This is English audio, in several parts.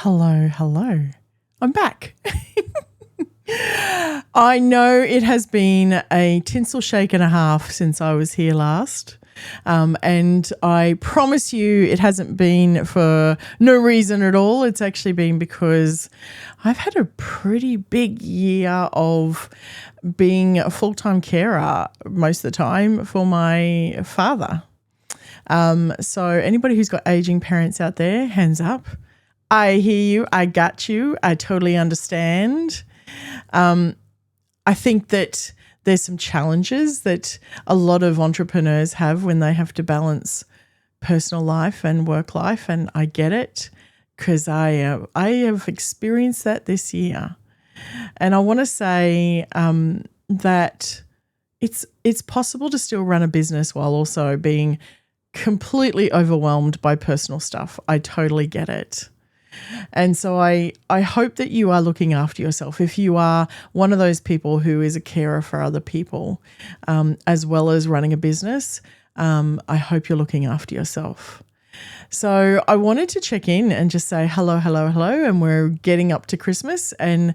Hello, hello. I'm back. I know it has been a tinsel shake and a half since I was here last. And I promise you it hasn't been for no reason at all. It's actually been because I've had a pretty big year of being a full-time carer most of the time for my father. So anybody who's got aging parents out there, hands up. I hear you. I got you. I totally understand. I think that there's some challenges that a lot of entrepreneurs have when they have to balance personal life and work life, and I get it because I have experienced that this year. And I want to say that it's possible to still run a business while also being completely overwhelmed by personal stuff. I totally get it. And so I hope that you are looking after yourself. If you are one of those people who is a carer for other people, as well as running a business, I hope you're looking after yourself. So I wanted to check in and just say hello, hello, hello. And we're getting up to Christmas, and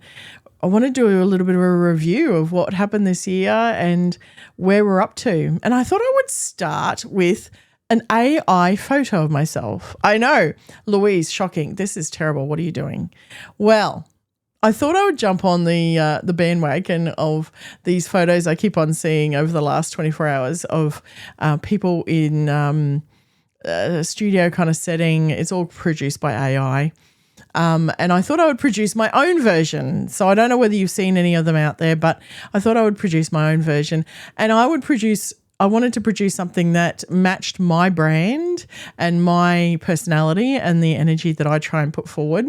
I want to do a little bit of a review of what happened this year and where we're up to. And I thought I would start with an AI photo of myself. I know, Louise, shocking. This is terrible. What are you doing? Well, I thought I would jump on the bandwagon of these photos I keep on seeing over the last 24 hours of people in a studio kind of setting. It's all produced by AI. And I thought I would produce my own version. So I don't know whether you've seen any of them out there, but I thought I would produce my own version. And I wanted to produce something that matched my brand and my personality and the energy that I try and put forward.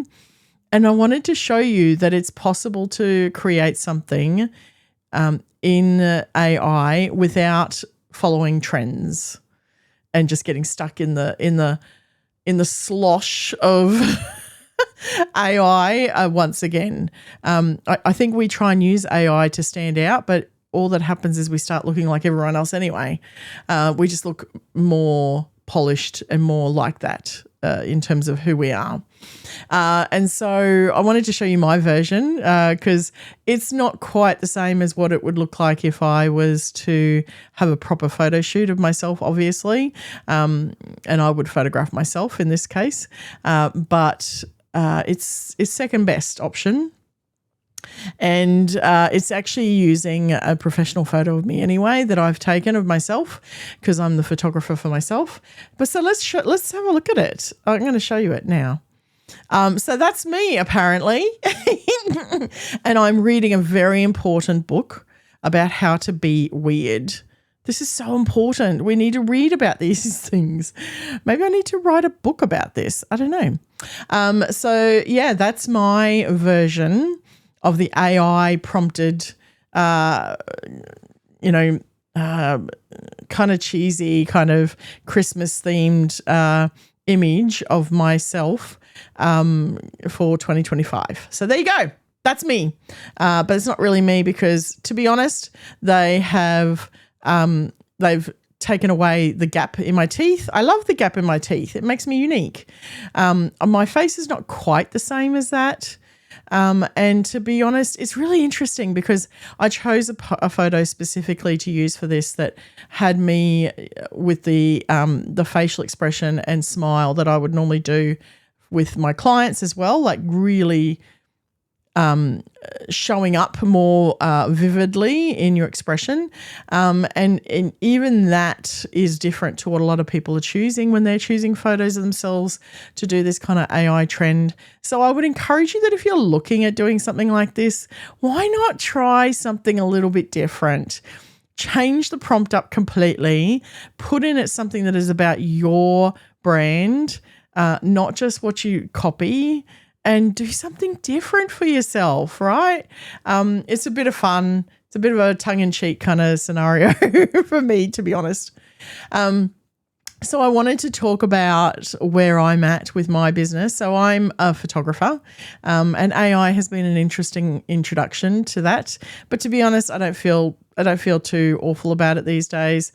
And I wanted to show you that it's possible to create something in AI without following trends and just getting stuck in the slosh of AI once again. I think we try and use AI to stand out, but all that happens is we start looking like everyone else anyway. We just look more polished and more like that in terms of who we are. And so I wanted to show you my version because it's not quite the same as what it would look like if I was to have a proper photo shoot of myself, obviously. And I would photograph myself in this case. But it's second best option. And it's actually using a professional photo of me anyway that I've taken of myself because I'm the photographer for myself. But so let's have a look at it. I'm going to show you it now. So that's me apparently. And I'm reading a very important book about how to be weird. This is so important. We need to read about these things. Maybe I need to write a book about this. I don't know. So yeah, that's my version of the AI prompted, kind of cheesy, kind of Christmas themed image of myself for 2025. So there you go. That's me. But it's not really me because, to be honest, they've taken away the gap in my teeth. I love the gap in my teeth. It makes me unique. My face is not quite the same as that. And to be honest, it's really interesting because I chose a photo specifically to use for this that had me with the facial expression and smile that I would normally do with my clients as well, like really showing up more vividly in your expression. And even that is different to what a lot of people are choosing when they're choosing photos of themselves to do this kind of AI trend. So I would encourage you that if you're looking at doing something like this, why not try something a little bit different? Change the prompt up completely, put in it something that is about your brand, not just what you copy, and do something different for yourself, right? It's a bit of fun. It's a bit of a tongue-in-cheek kind of scenario for me, to be honest. So I wanted to talk about where I'm at with my business. So I'm a photographer, and AI has been an interesting introduction to that. But to be honest, I don't feel too awful about it these days.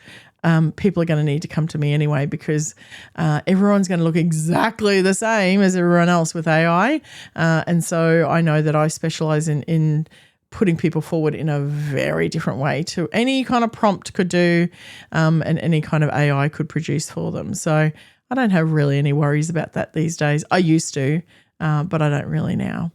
people are going to need to come to me anyway, because everyone's going to look exactly the same as everyone else with AI. And so I know that I specialize in putting people forward in a very different way to any kind of prompt could do, and any kind of AI could produce for them. So I don't have really any worries about that these days. I used to, but I don't really now.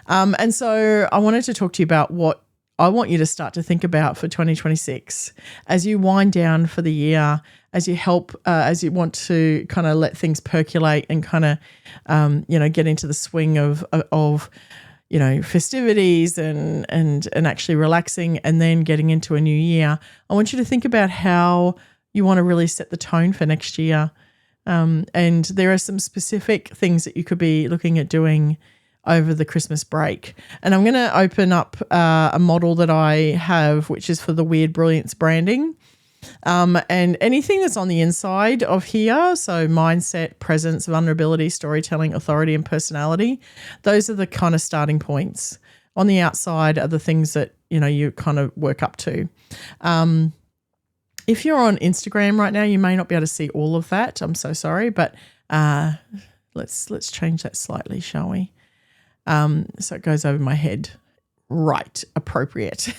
And so I wanted to talk to you about what I want you to start to think about for 2026 as you wind down for the year, as you as you want to kind of let things percolate and kind of, get into the swing of festivities and actually relaxing, and then getting into a new year. I want you to think about how you want to really set the tone for next year. And there are some specific things that you could be looking at doing over the Christmas break. And I'm going to open up a model that I have, which is for the Weird Brilliance branding. And anything that's on the inside of here, so mindset, presence, vulnerability, storytelling, authority, and personality, those are the kind of starting points. On the outside are the things that, you kind of work up to. If you're on Instagram right now, you may not be able to see all of that. I'm so sorry, but let's change that slightly, shall we? So it goes over my head. Right, appropriate.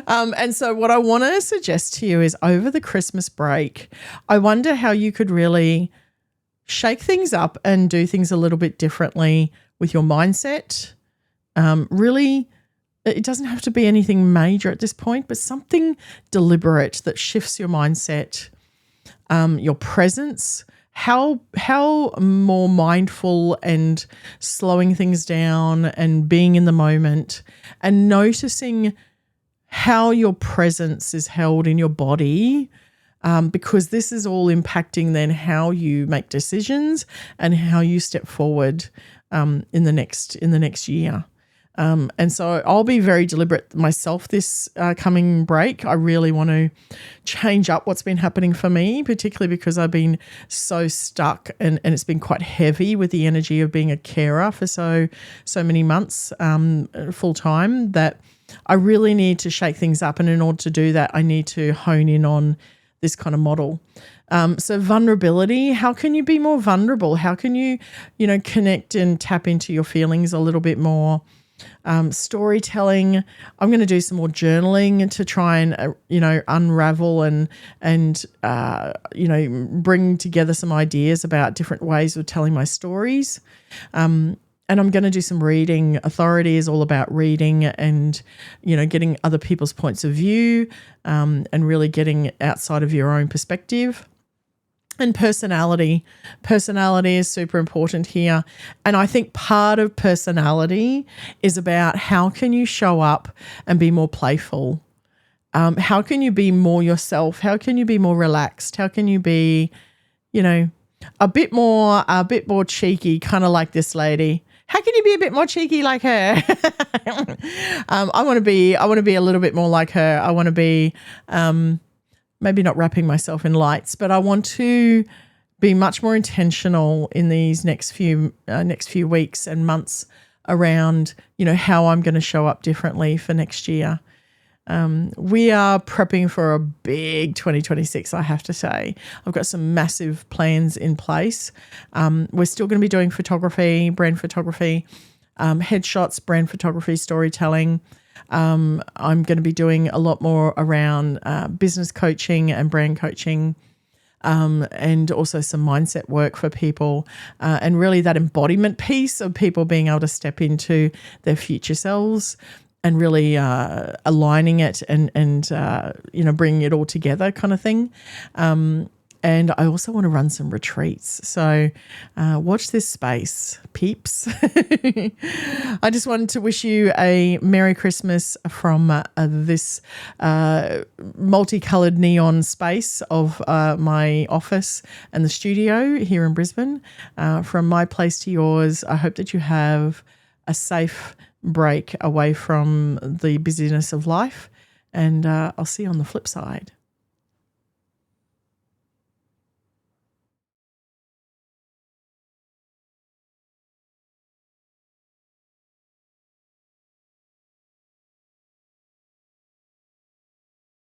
And so what I want to suggest to you is over the Christmas break, I wonder how you could really shake things up and do things a little bit differently with your mindset. Really, it doesn't have to be anything major at this point, but something deliberate that shifts your mindset, your presence, how more mindful and slowing things down and being in the moment and noticing how your presence is held in your body, because this is all impacting then how you make decisions and how you step forward in the next year. And so I'll be very deliberate myself this coming break. I really want to change up what's been happening for me, particularly because I've been so stuck and it's been quite heavy with the energy of being a carer for so many months full time, that I really need to shake things up. And in order to do that, I need to hone in on this kind of model. So vulnerability, how can you be more vulnerable? How can you, connect and tap into your feelings a little bit more? Storytelling, I'm going to do some more journaling to try and, unravel and bring together some ideas about different ways of telling my stories. And I'm going to do some reading. Authority is all about reading and, getting other people's points of view, and really getting outside of your own perspective. And personality is super important here. And I think part of personality is about how can you show up and be more playful? How can you be more yourself? How can you be more relaxed? How can you be, a bit more cheeky, kind of like this lady? How can you be a bit more cheeky like her? I want to be a little bit more like her. I want to be, maybe not wrapping myself in lights, but I want to be much more intentional in these next few weeks and months around, how I'm going to show up differently for next year. We are prepping for a big 2026, I have to say. I've got some massive plans in place. We're still going to be doing photography, brand photography, headshots, brand photography, storytelling. I'm going to be doing a lot more around business coaching and brand coaching, and also some mindset work for people, and really that embodiment piece of people being able to step into their future selves and really aligning it and bringing it all together kind of thing. And I also want to run some retreats. So watch this space, peeps. I just wanted to wish you a Merry Christmas from this multicolored neon space of my office and the studio here in Brisbane. From my place to yours, I hope that you have a safe break away from the busyness of life. And I'll see you on the flip side.